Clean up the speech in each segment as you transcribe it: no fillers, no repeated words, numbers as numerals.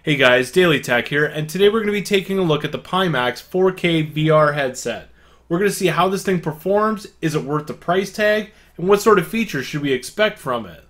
Hey guys, Daily Tech here, and today we're going to be taking a look at the Pimax 4K VR headset. We're going to see how this thing performs, is it worth the price tag, and what sort of features should we expect from it.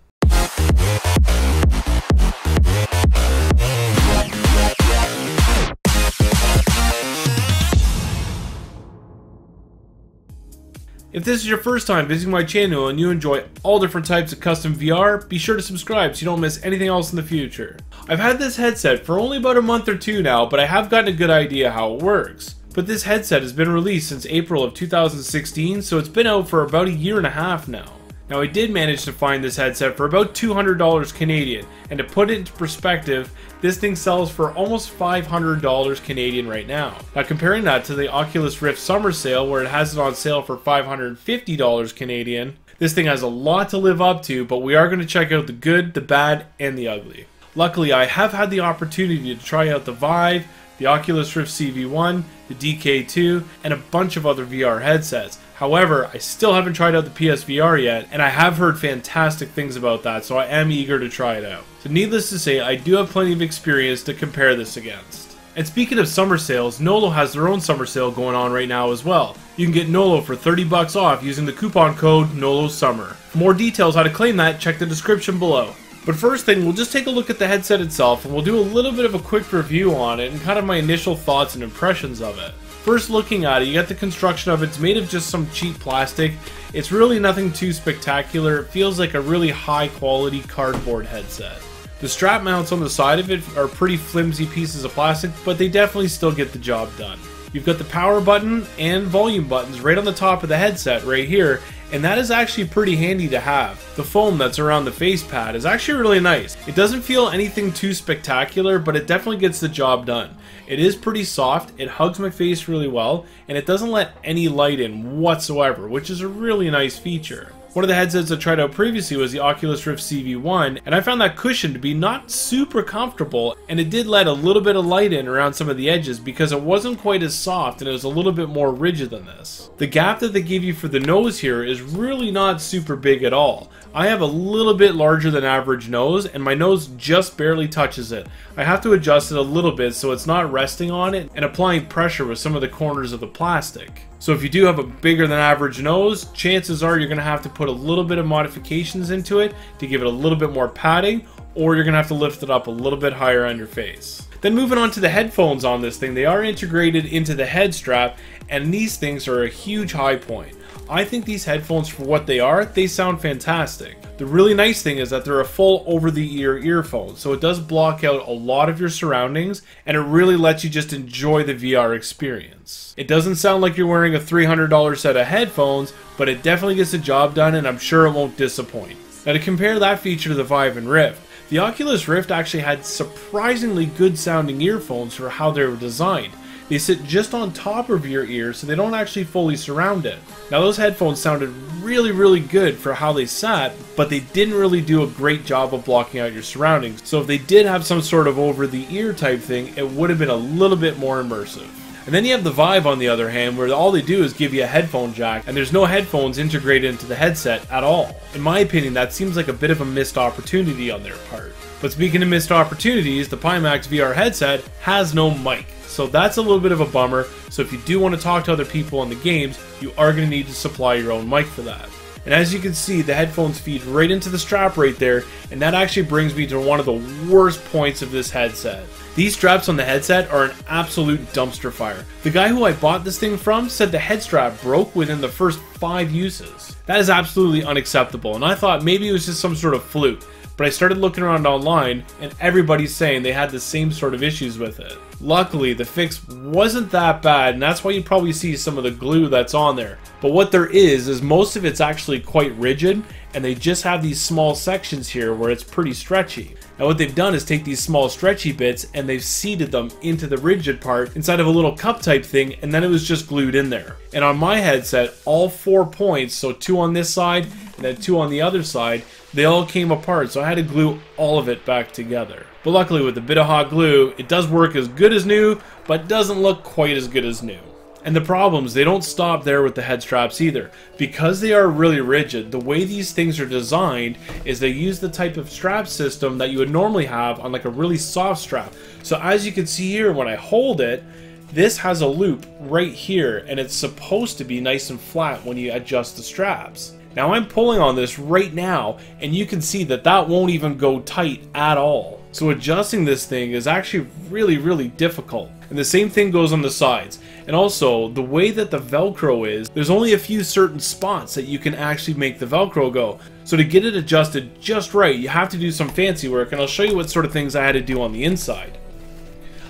If this is your first time visiting my channel and you enjoy all different types of custom VR, be sure to subscribe so you don't miss anything else in the future. I've had this headset for only about a month or two now, but I have gotten a good idea how it works. But this headset has been released since April of 2016, so it's been out for about a year and a half now. Now I did manage to find this headset for about $200 Canadian, and to put it into perspective, this thing sells for almost $500 Canadian right now. Now comparing that to the Oculus Rift summer sale where it has it on sale for $550 Canadian, this thing has a lot to live up to, but we are going to check out the good, the bad, and the ugly. Luckily I have had the opportunity to try out the Vive, the Oculus Rift CV1, the DK2, and a bunch of other VR headsets. However, I still haven't tried out the PSVR yet, and I have heard fantastic things about that, so I am eager to try it out. So needless to say, I do have plenty of experience to compare this against. And speaking of summer sales, Nolo has their own summer sale going on right now as well. You can get Nolo for 30 bucks off using the coupon code NOLOSUMMER. For more details how to claim that, check the description below. But first thing, we'll just take a look at the headset itself, and we'll do a little bit of a quick review on it and kind of my initial thoughts and impressions of it. First looking at it, you get the construction of it's made of just some cheap plastic. It's really nothing too spectacular. It feels like a really high quality cardboard headset. The strap mounts on the side of it are pretty flimsy pieces of plastic, but they definitely still get the job done. You've got the power button and volume buttons right on the top of the headset right here, and that is actually pretty handy to have. The foam that's around the face pad is actually really nice. It doesn't feel anything too spectacular, but it definitely gets the job done. It is pretty soft, it hugs my face really well, and it doesn't let any light in whatsoever, which is a really nice feature. One of the headsets I tried out previously was the Oculus Rift CV1, and I found that cushion to be not super comfortable, and it did let a little bit of light in around some of the edges because it wasn't quite as soft and it was a little bit more rigid than this. The gap that they give you for the nose here is really not super big at all. I have a little bit larger than average nose, and my nose just barely touches it. I have to adjust it a little bit so it's not resting on it and applying pressure with some of the corners of the plastic. So if you do have a bigger than average nose, chances are you're going to have to put a little bit of modifications into it to give it a little bit more padding, or you're going to have to lift it up a little bit higher on your face. Then moving on to the headphones on this thing, they are integrated into the head strap, and these things are a huge high point. I think these headphones, for what they are, they sound fantastic. The really nice thing is that they're a full over-the-ear earphone, so it does block out a lot of your surroundings, and it really lets you just enjoy the VR experience. It doesn't sound like you're wearing a $300 set of headphones, but it definitely gets the job done, and I'm sure it won't disappoint. Now to compare that feature to the Vive and Rift, the Oculus Rift actually had surprisingly good sounding earphones for how they were designed. They sit just on top of your ear, so they don't actually fully surround it. Now those headphones sounded really good for how they sat, but they didn't really do a great job of blocking out your surroundings. So if they did have some sort of over the ear type thing, it would have been a little bit more immersive. And then you have the Vive on the other hand, where all they do is give you a headphone jack, and there's no headphones integrated into the headset at all. In my opinion, that seems like a bit of a missed opportunity on their part. But speaking of missed opportunities, the Pimax VR headset has no mic. So that's a little bit of a bummer, so if you do want to talk to other people on the games, you are going to need to supply your own mic for that. And as you can see, the headphones feed right into the strap right there, and that actually brings me to one of the worst points of this headset. These straps on the headset are an absolute dumpster fire. The guy who I bought this thing from said the head strap broke within the first 5 uses. That is absolutely unacceptable, and I thought maybe it was just some sort of fluke. But I started looking around online, and everybody's saying they had the same sort of issues with it. Luckily, the fix wasn't that bad, and that's why you probably see some of the glue that's on there. But what there is most of it's actually quite rigid, and they just have these small sections here where it's pretty stretchy. Now what they've done is take these small stretchy bits and they've seated them into the rigid part inside of a little cup type thing, and then it was just glued in there. And on my headset, all 4 points, so 2 on this side and then 2 on the other side, they all came apart, so I had to glue all of it back together. But luckily with a bit of hot glue, it does work as good as new, but doesn't look quite as good as new. And the problems, they don't stop there with the head straps either. Because they are really rigid, the way these things are designed is they use the type of strap system that you would normally have on like a really soft strap. So as you can see here, when I hold it, this has a loop right here, and it's supposed to be nice and flat when you adjust the straps. Now I'm pulling on this right now, and you can see that that won't even go tight at all. So adjusting this thing is actually really difficult. And the same thing goes on the sides. And also, the way that the Velcro is, there's only a few certain spots that you can actually make the Velcro go. So to get it adjusted just right, you have to do some fancy work, and I'll show you what sort of things I had to do on the inside.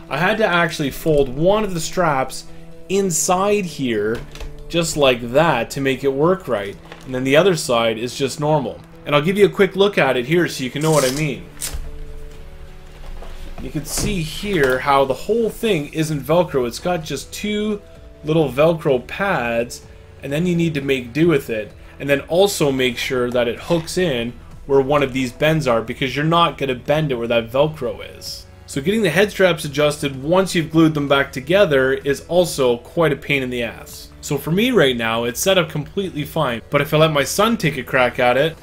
I had to actually fold one of the straps inside here, just like that, to make it work right. And then the other side is just normal. And I'll give you a quick look at it here so you can know what I mean. You can see here how the whole thing isn't Velcro. It's got just two little Velcro pads, and then you need to make do with it. And then also make sure that it hooks in where one of these bends are, because you're not going to bend it where that Velcro is. So getting the head straps adjusted once you've glued them back together is also quite a pain in the ass. So for me right now, it's set up completely fine. But if I let my son take a crack at it,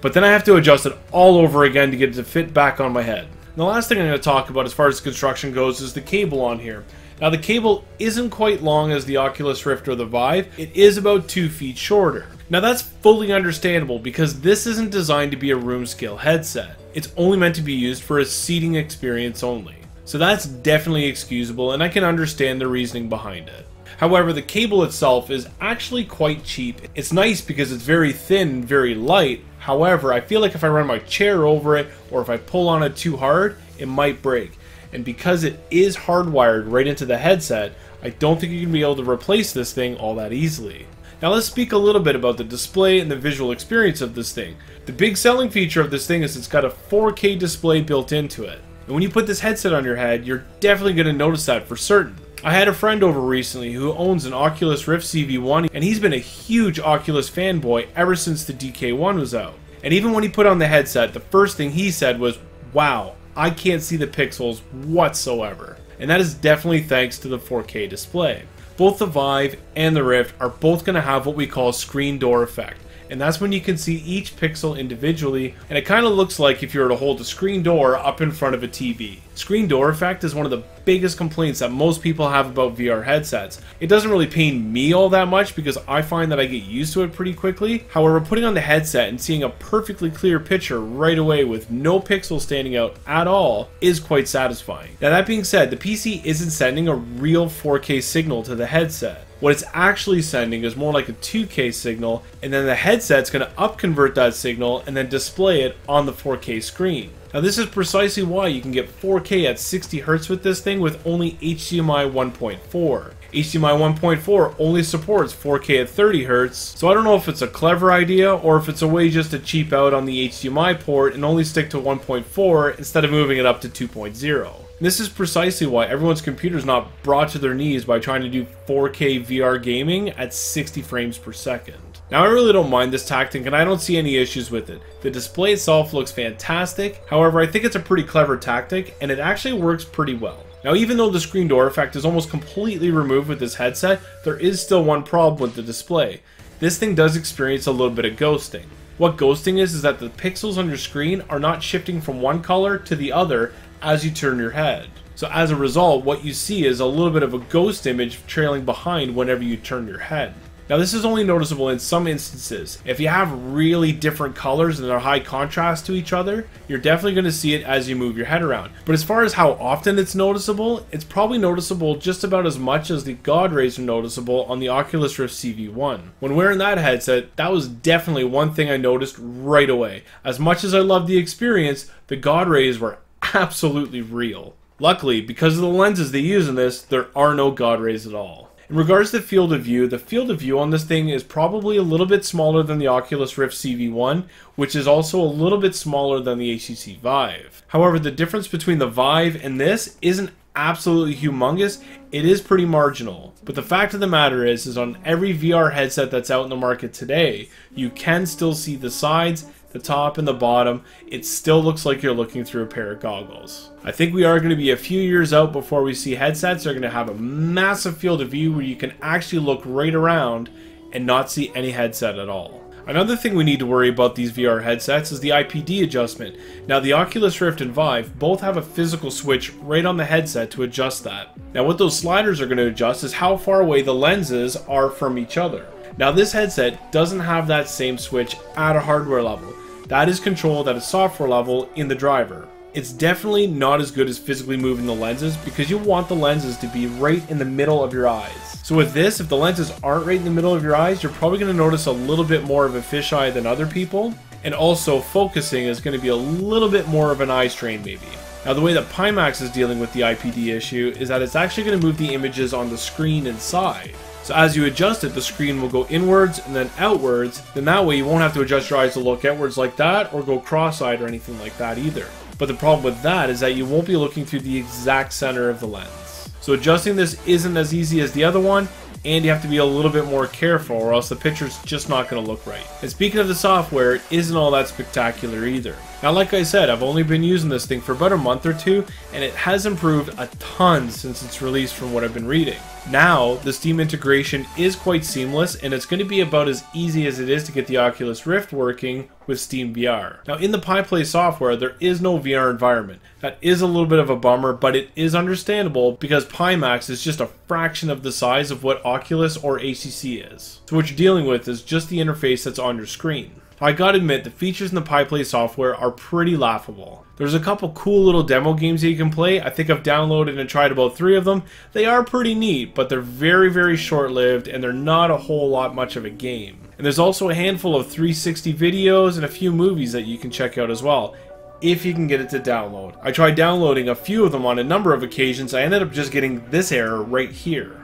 but then I have to adjust it all over again to get it to fit back on my head. And the last thing I'm going to talk about as far as construction goes is the cable on here. Now the cable isn't quite long as the Oculus Rift or the Vive. It is about 2 feet shorter. Now that's fully understandable because this isn't designed to be a room scale headset. It's only meant to be used for a seating experience only. So that's definitely excusable, and I can understand the reasoning behind it. However, the cable itself is actually quite cheap. It's nice because it's very thin and very light. However, I feel like if I run my chair over it or if I pull on it too hard, it might break. And because it is hardwired right into the headset, I don't think you can be able to replace this thing all that easily. Now let's speak a little bit about the display and the visual experience of this thing. The big selling feature of this thing is it's got a 4K display built into it. And when you put this headset on your head, you're definitely going to notice that for certain. I had a friend over recently who owns an Oculus Rift CV1, and he's been a huge Oculus fanboy ever since the DK1 was out. And even when he put on the headset, the first thing he said was, "Wow, I can't see the pixels whatsoever." And that is definitely thanks to the 4K display. Both the Vive and the Rift are both going to have what we call screen door effect. And that's when you can see each pixel individually, and it kind of looks like if you were to hold a screen door up in front of a TV. Screen door effect is one of the biggest complaints that most people have about VR headsets. It doesn't really pain me all that much because I find that I get used to it pretty quickly. However, putting on the headset and seeing a perfectly clear picture right away with no pixels standing out at all is quite satisfying. Now that being said, the PC isn't sending a real 4K signal to the headset. What it's actually sending is more like a 2K signal, and then the headset's going to upconvert that signal and then display it on the 4K screen. Now this is precisely why you can get 4K at 60 Hz with this thing with only HDMI 1.4. HDMI 1.4 only supports 4K at 30 Hz, so I don't know if it's a clever idea or if it's a way just to cheap out on the HDMI port and only stick to 1.4 instead of moving it up to 2.0. This is precisely why everyone's computer is not brought to their knees by trying to do 4K VR gaming at 60 frames per second. Now I really don't mind this tactic and I don't see any issues with it. The display itself looks fantastic, however I think it's a pretty clever tactic and it actually works pretty well. Now even though the screen door effect is almost completely removed with this headset, there is still one problem with the display. This thing does experience a little bit of ghosting. What ghosting is that the pixels on your screen are not shifting from one color to the other as you turn your head. So as a result, what you see is a little bit of a ghost image trailing behind whenever you turn your head. Now this is only noticeable in some instances. If you have really different colors and they're high contrast to each other, you're definitely going to see it as you move your head around. But as far as how often it's noticeable, it's probably noticeable just about as much as the God rays are noticeable on the Oculus Rift CV1. When wearing that headset, that was definitely one thing I noticed right away. As much as I loved the experience, the God rays were absolutely real. Luckily, because of the lenses they use in this, there are no God rays at all. In regards to field of view, the field of view on this thing is probably a little bit smaller than the Oculus Rift CV1, which is also a little bit smaller than the HTC Vive. However, the difference between the Vive and this isn't absolutely humongous, it is pretty marginal. But the fact of the matter is on every VR headset that's out in the market today, you can still see the sides, the top and the bottom. It still looks like you're looking through a pair of goggles. I think we are going to be a few years out before we see headsets that are going to have a massive field of view where you can actually look right around and not see any headset at all. Another thing we need to worry about these VR headsets is the Ipd adjustment. Now the Oculus Rift and Vive both have a physical switch right on the headset to adjust that. Now what those sliders are going to adjust is how far away the lenses are from each other. Now this headset doesn't have that same switch at a hardware level. That is controlled at a software level in the driver. It's definitely not as good as physically moving the lenses because you want the lenses to be right in the middle of your eyes. So with this, if the lenses aren't right in the middle of your eyes, you're probably going to notice a little bit more of a fisheye than other people. And also focusing is going to be a little bit more of an eye strain maybe. Now the way that Pimax is dealing with the Ipd issue is that it's actually going to move the images on the screen inside. So as you adjust it, the screen will go inwards and then outwards. Then that way you won't have to adjust your eyes to look outwards like that or go cross-eyed or anything like that either. But the problem with that is that you won't be looking through the exact center of the lens. So adjusting this isn't as easy as the other one, and you have to be a little bit more careful or else the picture's just not going to look right. And speaking of the software, it isn't all that spectacular either. Now like I said, I've only been using this thing for about a month or two, and it has improved a ton since its release from what I've been reading. Now, the Steam integration is quite seamless, and it's going to be about as easy as it is to get the Oculus Rift working with SteamVR. Now, in the PiPlay software, there is no VR environment. That is a little bit of a bummer, but it is understandable because Pimax is just a fraction of the size of what Oculus or ACC is. So what you're dealing with is just the interface that's on your screen. I gotta admit, the features in the PiPlay software are pretty laughable. There's a couple cool little demo games that you can play. I think I've downloaded and tried about 3 of them. They are pretty neat, but they're very short-lived and they're not a whole lot much of a game. And there's also a handful of 360 videos and a few movies that you can check out as well, if you can get it to download. I tried downloading a few of them on a number of occasions. I ended up just getting this error right here.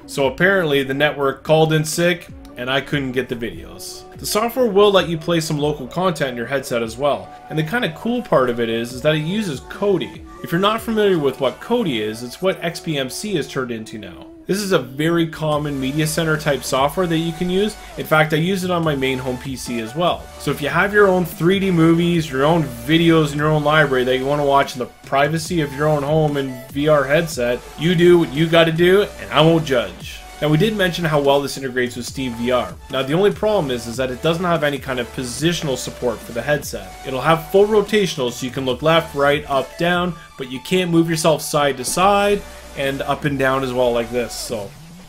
So apparently the network called in sick and I couldn't get the videos. The software will let you play some local content in your headset as well. And the kind of cool part of it is that it uses Kodi. If you're not familiar with what Kodi is, it's what XBMC has turned into now. This is a very common media center type software that you can use. In fact, I use it on my main home PC as well. So if you have your own 3D movies, your own videos in your own library that you want to watch in the privacy of your own home and VR headset, you do what you got to do and I won't judge. Now we did mention how well this integrates with SteamVR. Now the only problem is that it doesn't have any kind of positional support for the headset. It'll have full rotational so you can look left, right, up, down, but you can't move yourself side to side and up and down as well like this.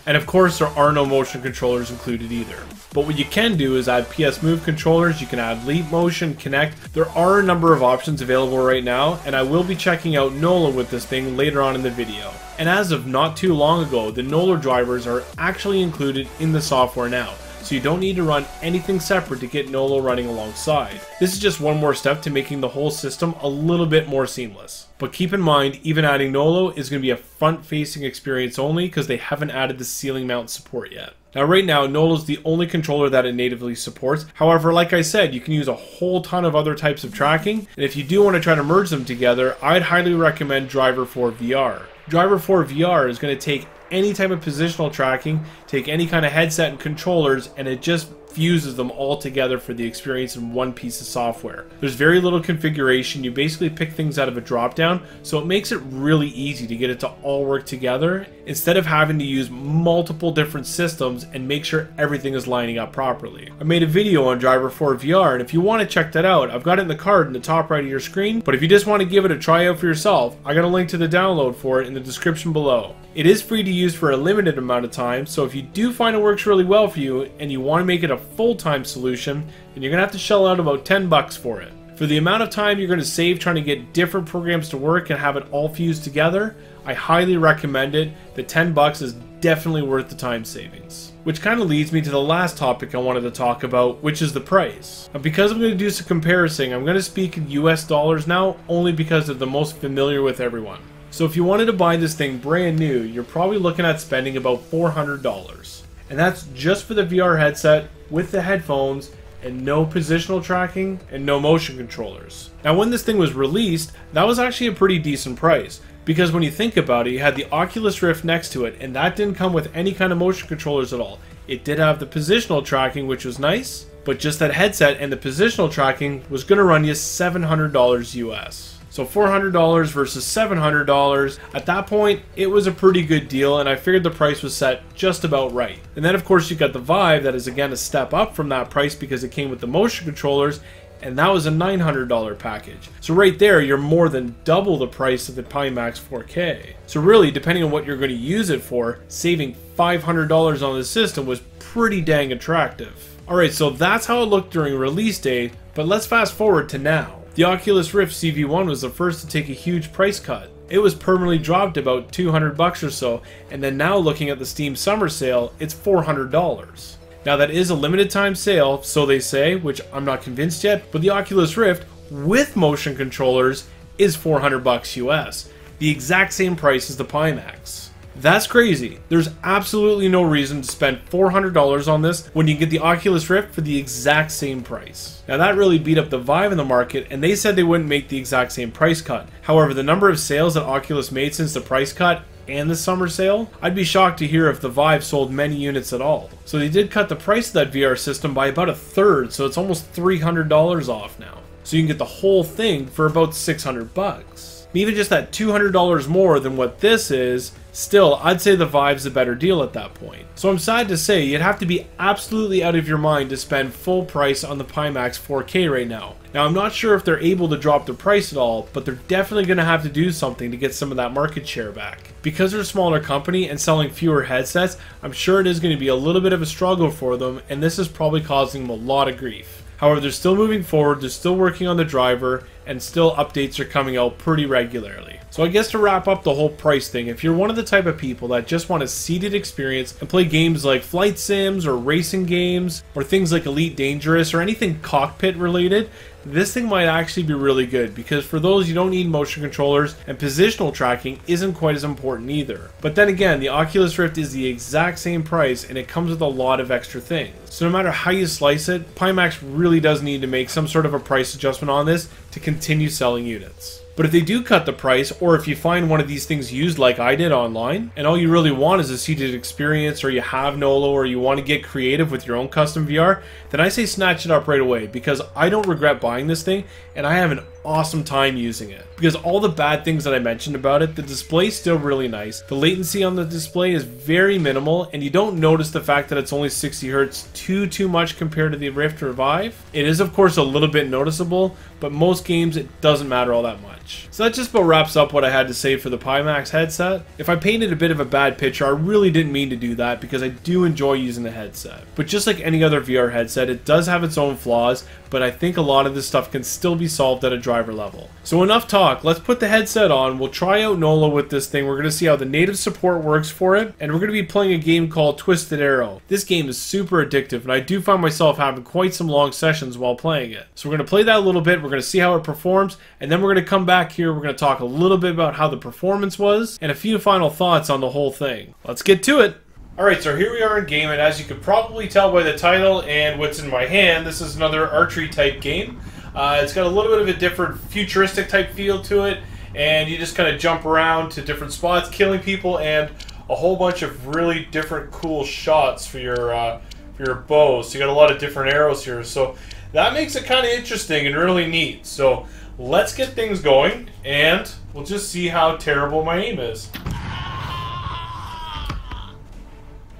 And of course there are no motion controllers included either. But what you can do is add PS Move controllers, you can add Leap Motion, Connect. There are a number of options available right now, and I will be checking out Nolo with this thing later on in the video. And as of not too long ago, the Nolo drivers are actually included in the software now. So you don't need to run anything separate to get Nolo running alongside. This is just one more step to making the whole system a little bit more seamless. But keep in mind, even adding Nolo is going to be a front-facing experience only because they haven't added the ceiling mount support yet. Now right now, Nolo is the only controller that it natively supports. However, like I said, you can use a whole ton of other types of tracking. And if you do want to try to merge them together, I'd highly recommend Driver 4 VR. Driver 4 VR is going to take any type of positional tracking, take any kind of headset and controllers, and it just fuses them all together for the experience in one piece of software. There's very little configuration. You basically pick things out of a drop-down, so it makes it really easy to get it to all work together instead of having to use multiple different systems and make sure everything is lining up properly. I made a video on Driver 4 VR, and if you want to check that out, I've got it in the card in the top right of your screen, but if you just want to give it a try out for yourself, I got a link to the download for it in the description below. It is free to use for a limited amount of time, so if you do find it works really well for you and you want to make it a full-time solution, then you're going to have to shell out about $10 for it. For the amount of time you're going to save trying to get different programs to work and have it all fused together, I highly recommend it. The $10 is definitely worth the time savings. Which kind of leads me to the last topic I wanted to talk about, which is the price. Now, because I'm going to do some comparison, I'm going to speak in US dollars now, only because they're the most familiar with everyone. So if you wanted to buy this thing brand new, you're probably looking at spending about $400. And that's just for the VR headset with the headphones and no positional tracking and no motion controllers. Now when this thing was released, that was actually a pretty decent price. Because when you think about it, you had the Oculus Rift next to it, and that didn't come with any kind of motion controllers at all. It did have the positional tracking, which was nice, but just that headset and the positional tracking was going to run you $700 US. So $400 versus $700, at that point, it was a pretty good deal, and I figured the price was set just about right. And then of course you got the Vive, that is again a step up from that price because it came with the motion controllers, and that was a $900 package. So right there, you're more than double the price of the Pimax 4K. So really, depending on what you're going to use it for, saving $500 on the system was pretty dang attractive. Alright, so that's how it looked during release day, but let's fast forward to now. The Oculus Rift CV1 was the first to take a huge price cut. It was permanently dropped about $200 or so, and then now looking at the Steam Summer Sale, it's $400. Now that is a limited time sale, so they say, which I'm not convinced yet, but the Oculus Rift with motion controllers is $400 US, the exact same price as the Pimax. That's crazy. There's absolutely no reason to spend $400 on this when you can get the Oculus Rift for the exact same price. Now that really beat up the Vive in the market, and they said they wouldn't make the exact same price cut. However, the number of sales that Oculus made since the price cut and the summer sale, I'd be shocked to hear if the Vive sold many units at all. So they did cut the price of that VR system by about a third, so it's almost $300 off now. So you can get the whole thing for about $600. Even just that $200 more than what this is, still, I'd say the Vive's a better deal at that point. So I'm sad to say, you'd have to be absolutely out of your mind to spend full price on the Pimax 4K right now. Now, I'm not sure if they're able to drop the price at all, but they're definitely going to have to do something to get some of that market share back. Because they're a smaller company and selling fewer headsets, I'm sure it is going to be a little bit of a struggle for them, and this is probably causing them a lot of grief. However, they're still moving forward, they're still working on the driver, and still updates are coming out pretty regularly. So I guess to wrap up the whole price thing, if you're one of the type of people that just want a seated experience and play games like flight sims or racing games or things like Elite Dangerous or anything cockpit related, this thing might actually be really good, because for those, you don't need motion controllers and positional tracking isn't quite as important either. But then again, the Oculus Rift is the exact same price and it comes with a lot of extra things. So no matter how you slice it, Pimax really does need to make some sort of a price adjustment on this to continue selling units. But if they do cut the price, or if you find one of these things used like I did online, and all you really want is a seated experience, or you have Nolo, or you want to get creative with your own custom VR, then I say snatch it up right away, because I don't regret buying this thing, and I have an awesome time using it. Because all the bad things that I mentioned about it, the display's still really nice, the latency on the display is very minimal, and you don't notice the fact that it's only 60 Hz too much compared to the Rift or Vive. It is of course a little bit noticeable, but most games it doesn't matter all that much. So that just about wraps up what I had to say for the Pimax headset. If I painted a bit of a bad picture, I really didn't mean to do that, because I do enjoy using the headset. But just like any other VR headset, it does have its own flaws, but I think a lot of this stuff can still be solved at a driver level. So enough talk, let's put the headset on, we'll try out Nolo with this thing, we're going to see how the native support works for it, and we're going to be playing a game called Twisted Arrow. This game is super addictive, and I do find myself having quite some long sessions while playing it. So we're going to play that a little bit, we're going to see how it performs, and then we're going to come back here, we're going to talk a little bit about how the performance was, and a few final thoughts on the whole thing. Let's get to it! Alright, so here we are in game, and as you could probably tell by the title and what's in my hand, this is another archery type game. It's got a little bit of a different futuristic type feel to it, and you just kind of jump around to different spots, killing people, and a whole bunch of really different cool shots for your bow. So you got a lot of different arrows here, so that makes it kind of interesting and really neat. So let's get things going, and we'll just see how terrible my aim is.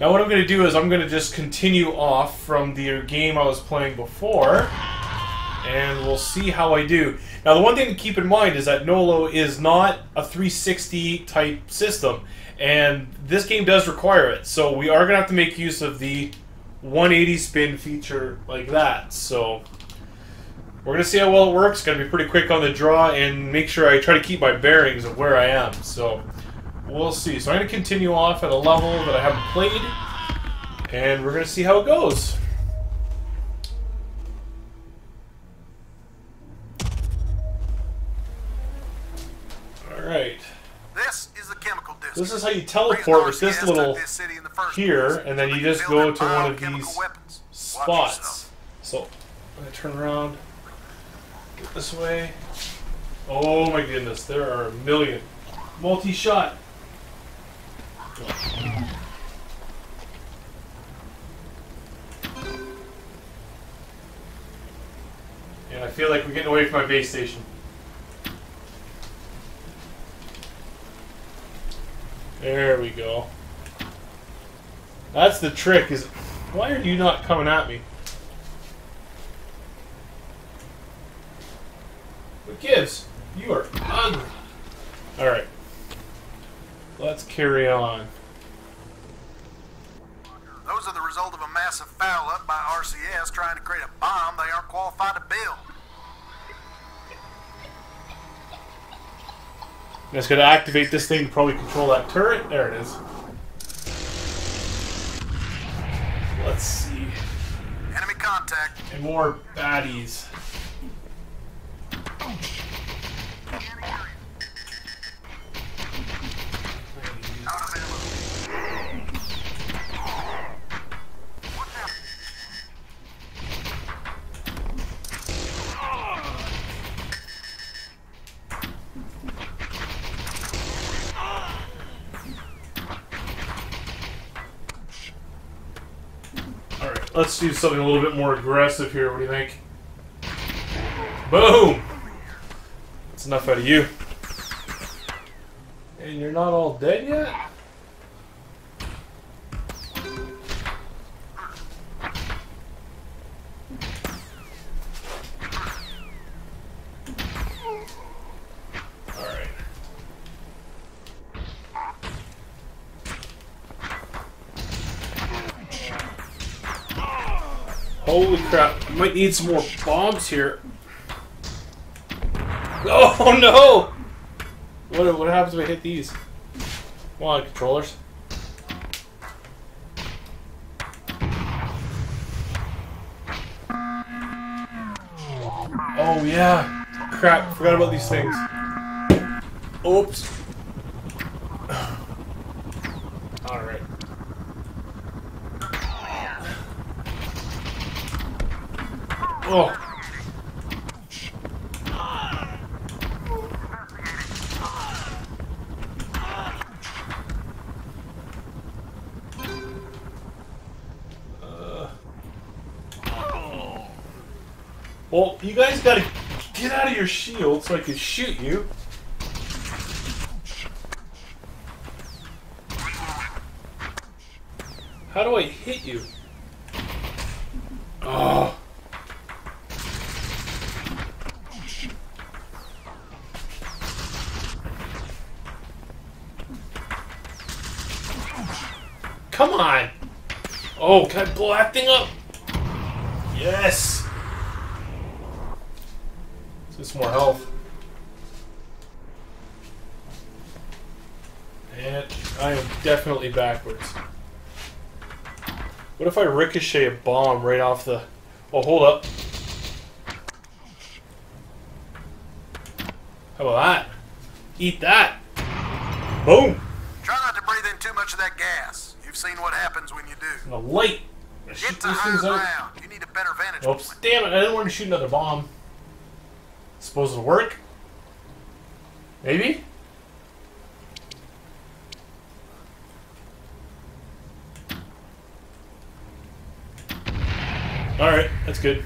Now what I'm going to do is I'm going to just continue off from the game I was playing before, and we'll see how I do. Now the one thing to keep in mind is that Nolo is not a 360 type system, and this game does require it, so we are going to have to make use of the 180 spin feature like that. So we're going to see how well it works. It's going to be pretty quick on the draw, and make sure I try to keep my bearings of where I am. So we'll see. So I'm going to continue off at a level that I haven't played, and we're going to see how it goes. Alright. This is how you teleport with this little here, and then you just go to one of these spots. So I'm going to turn around, get this way. Oh my goodness, there are a million. Multi-shot. And I feel like we're getting away from my base station. There we go. That's the trick, is why are you not coming at me? What gives? You are ugly. Alright. Let's carry on. Those are the result of a massive foul-up by RCS trying to create a bomb they aren't qualified to build. Just gotta activate this thing to probably control that turret. There it is. Let's see. Enemy contact. And more baddies. Out of ammo. Alright, let's do something a little bit more aggressive here. What do you think? Boom! That's enough out of you. And you're not all dead yet? Alright. Holy crap, might need some more bombs here. Oh no! What happens if I hit these? Come on, controllers. Oh yeah! Crap, forgot about these things. Oops. Alright. Oh. Well, you guys gotta get out of your shield so I can shoot you. How do I hit you? Oh. Come on! Oh, can I blow that thing up? Yes! Let's get some more health. And I am definitely backwards. What if I ricochet a bomb right off the... Oh, hold up. How about that? Eat that! Boom! Try not to breathe in too much of that gas. You've seen what happens when you do. And the light! Get to higher ground. You need a better vantage Oops. point. Damn it, I didn't want to shoot another bomb. Suppose it'll work? Maybe? Alright, that's good.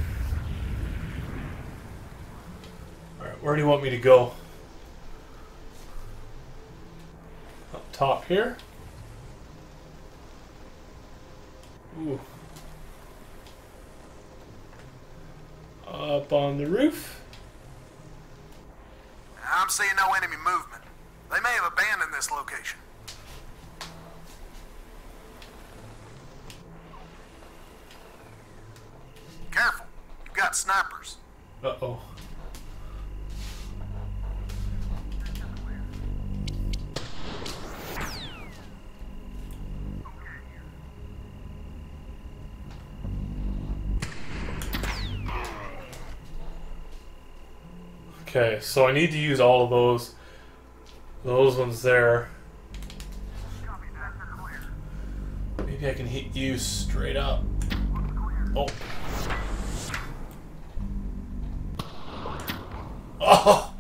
Alright, where do you want me to go? Up top here? Ooh. Up on the roof? I'm seeing no enemy movement. They may have abandoned this location. Careful. You've got snipers. Uh-oh. Okay, so I need to use all of those ones there. Maybe I can hit you straight up. Oh. Oh!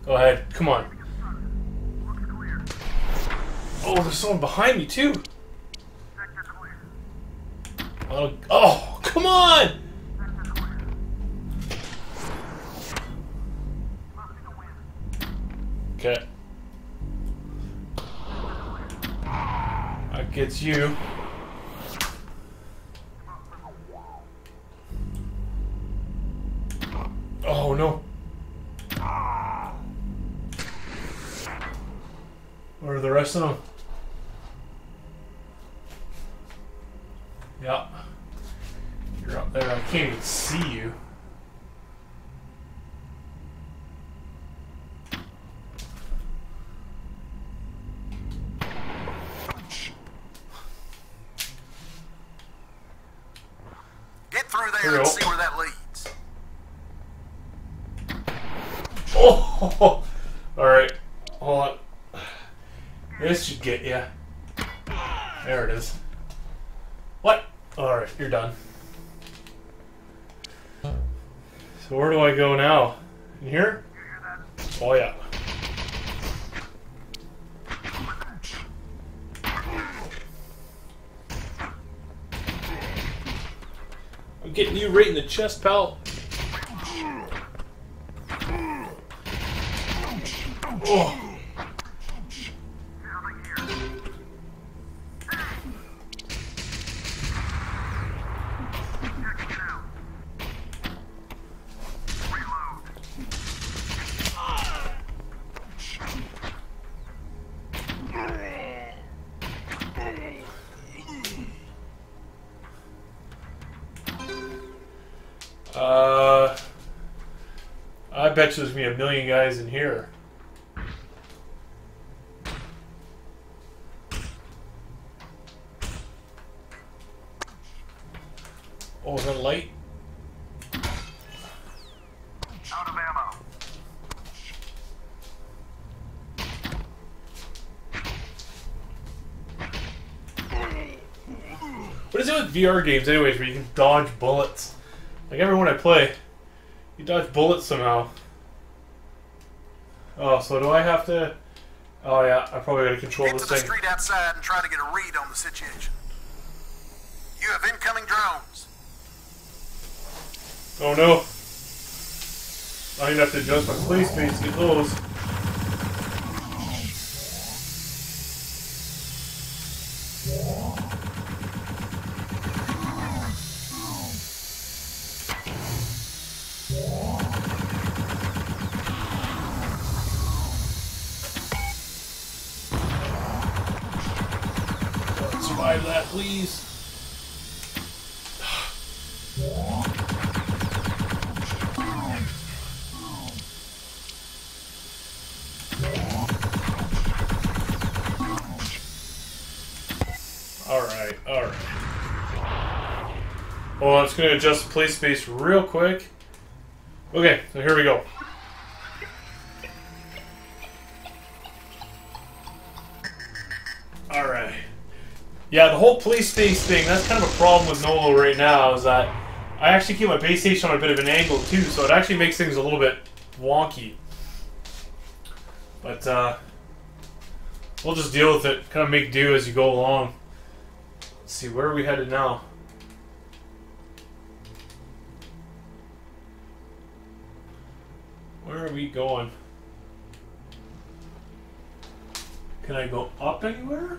Go ahead, come on. Oh, there's someone behind me too. Oh, come on! Okay. That gets you. Oh no. Where are the rest of them? Yeah. You're up there. I can't even see you. Get through there and see where that leads. Oh! Alright. Hold on. This should get you. There it is. What? Alright, you're done. So where do I go now? In here? Oh yeah. I'm getting you right in the chest, pal. Oh. I bet you there's gonna be a million guys in here. Oh, is that a light? Out of ammo. What is it with VR games anyways where you can dodge bullets? Like every one I play, you dodge bullets somehow. Oh, so do I have to... Oh yeah, I probably gotta control Get this to the thing. street outside and try to get a read on the situation. You have incoming drones. Oh no. I'm gonna have to adjust my play space to get those. Survive that, please. Alright, alright. Well, I'm just going to adjust the play space real quick. Okay, so here we go. Alright. Yeah, the whole play space thing, that's kind of a problem with Nolo right now, is that I actually keep my base station on a bit of an angle too, so it actually makes things a little bit wonky. But, we'll just deal with it, kind of make do as you go along. Let's see, where are we headed now? Where are we going? Can I go up anywhere?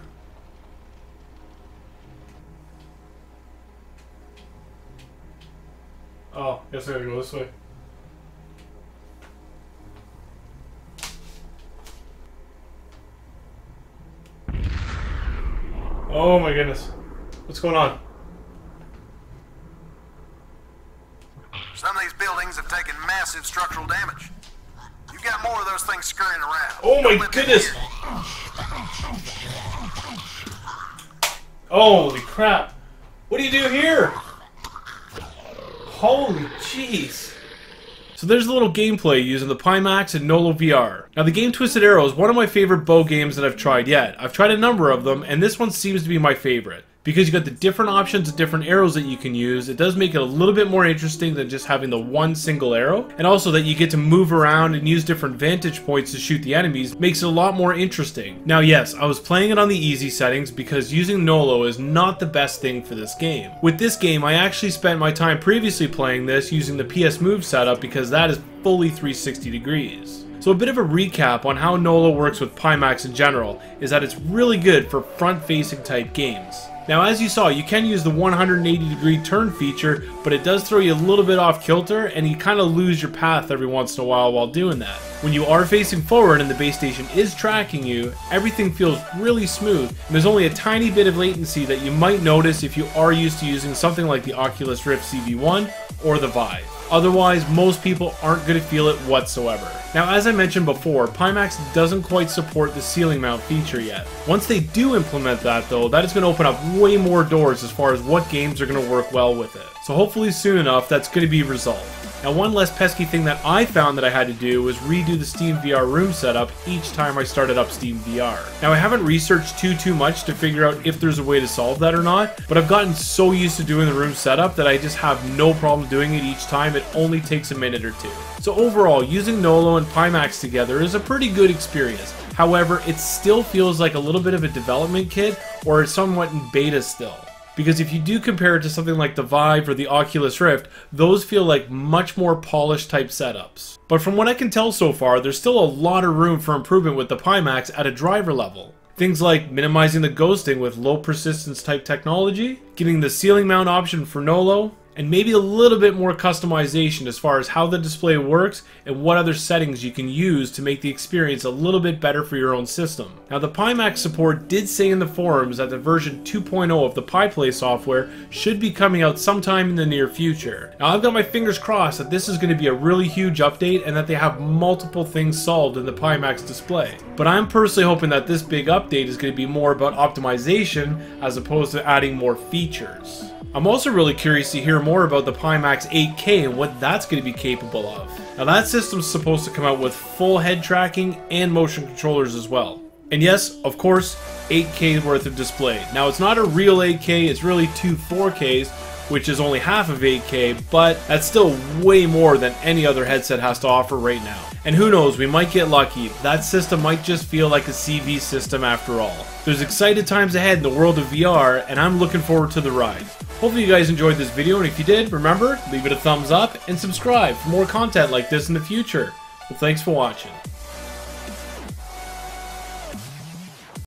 Oh, guess I gotta go this way. Oh my goodness. What's going on? Some of these buildings have taken massive structural damage. You've got more of those things scurrying around. Oh my goodness! Holy crap! What do you do here? Holy jeez! So there's a little gameplay using the Pimax and Nolo VR. Now the game Twisted Arrow is one of my favorite bow games that I've tried yet. I've tried a number of them, and this one seems to be my favorite. Because you got the different options of different arrows that you can use, it does make it a little bit more interesting than just having the one single arrow. And also that you get to move around and use different vantage points to shoot the enemies makes it a lot more interesting. Now yes, I was playing it on the easy settings because using Nolo is not the best thing for this game. With this game, I actually spent my time previously playing this using the PS Move setup because that is fully 360 degrees. So a bit of a recap on how Nolo works with Pimax in general is that it's really good for front-facing type games. Now as you saw, you can use the 180 degree turn feature, but it does throw you a little bit off kilter and you kind of lose your path every once in a while doing that. When you are facing forward and the base station is tracking you, everything feels really smooth, and there's only a tiny bit of latency that you might notice if you are used to using something like the Oculus Rift CV1 or the Vive. Otherwise, most people aren't going to feel it whatsoever. Now, as I mentioned before, Pimax doesn't quite support the ceiling mount feature yet. Once they do implement that though, that is going to open up way more doors as far as what games are going to work well with it. So hopefully soon enough, that's going to be resolved. Now, one less pesky thing that I found that I had to do was redo the SteamVR room setup each time I started up SteamVR. Now, I haven't researched too much to figure out if there's a way to solve that or not, but I've gotten so used to doing the room setup that I just have no problem doing it each time. It only takes a minute or two. So overall, using Nolo and Pimax together is a pretty good experience. However, it still feels like a little bit of a development kit or somewhat in beta still. Because if you do compare it to something like the Vive or the Oculus Rift, those feel like much more polished type setups. But from what I can tell so far, there's still a lot of room for improvement with the Pimax at a driver level. Things like minimizing the ghosting with low persistence type technology, getting the ceiling mount option for Nolo, and maybe a little bit more customization as far as how the display works and what other settings you can use to make the experience a little bit better for your own system. Now, the Pimax support did say in the forums that the version 2.0 of the PiPlay software should be coming out sometime in the near future. Now, I've got my fingers crossed that this is going to be a really huge update and that they have multiple things solved in the Pimax display. But I'm personally hoping that this big update is going to be more about optimization as opposed to adding more features. I'm also really curious to hear more about the Pimax 8K and what that's going to be capable of. Now, that system's supposed to come out with full head tracking and motion controllers as well. And yes, of course, 8K worth of display. Now, it's not a real 8K, it's really two 4Ks, which is only half of 8K, but that's still way more than any other headset has to offer right now. And who knows, we might get lucky. That system might just feel like a CV system after all. There's excited times ahead in the world of VR, and I'm looking forward to the ride. Hopefully you guys enjoyed this video, and if you did, remember, leave it a thumbs up and subscribe for more content like this in the future. Well, thanks for watching.